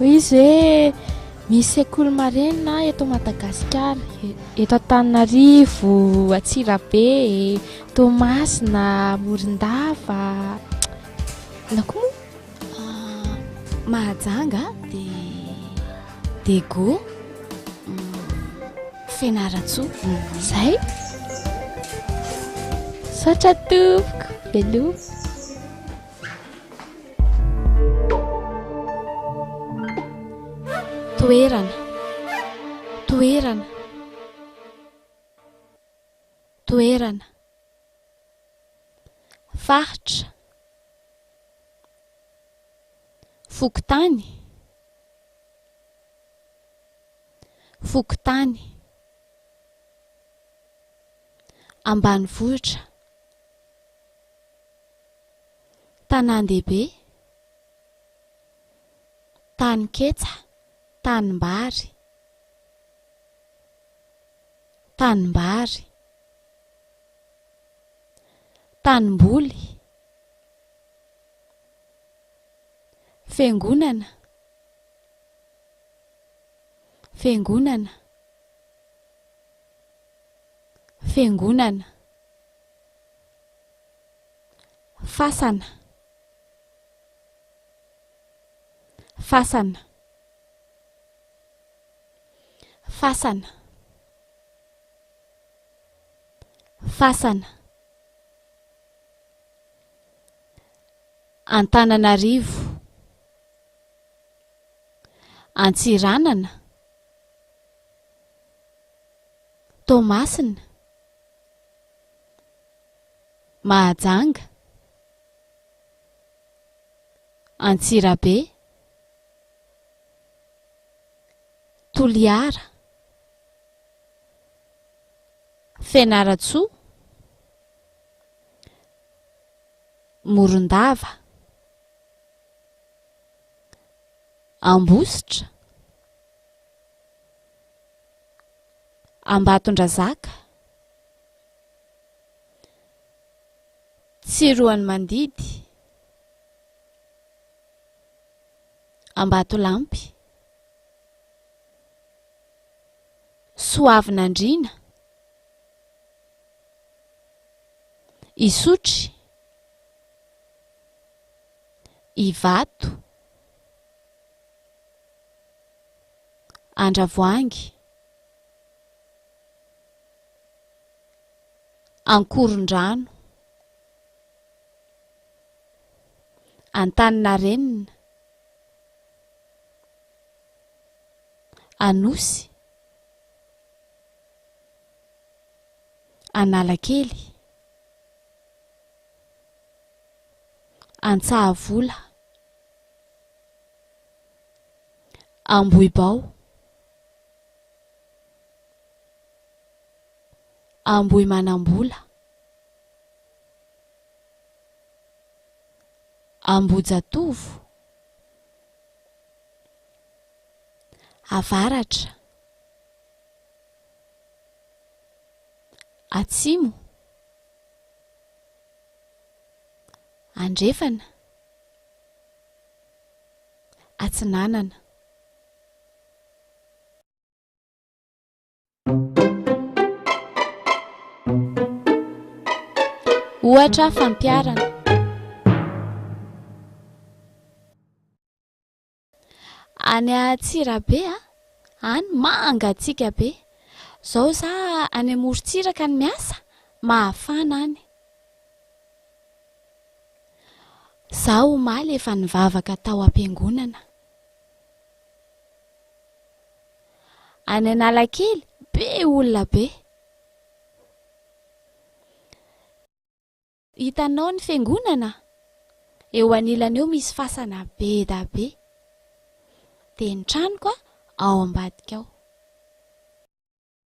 izy hoe misy sekoly marenina eto Madagasikara, eto Antananarivo, Atsirabe, Toamasina, Morondava. Nako moa Mahajanga de Go, Fianaratsoa. Zay. Satra tompoko, veloa. Toerana, toerana, toerana. Faritra, fokontany, fokontany. Ambanivohitra, tanàn-dehibe, tanin-ketsa, tanimbary, tanimbary. Tanimboly, fiangonana, fiangonana, fiangonana. Fasana, fasana, fasana, fasana. Antananarivo, Antsiranana, Toamasina, Mahajanga, Antsirabe, Toliara, Fianaratsoa, Morondava, Ambositra, Ambatondrazaka, Tsiroany Mandidy, Ambatolampy, Soavinandriana, Isotry, Ivato, Andravoangy, Ankorondrano, Antaninarenina, Anosy, Analakely, Antsahavola, Ambohibao, Ambohimanambola, Ambojatovo, Avaratra, Atsimo, Andrefana, Atsinanana. Ohatra fampiarana. Any Atsirabe any mangatsika be. Zao za any amorontsiraka ny miasa, mahafana any. Zaho omaly efa nivavaka tao am-piangonana. Any Analakely be olona be. Hitanao ny fiangonana? Eo anilany eo misy fasana be da be. De ny trano koa ao ambadika ao.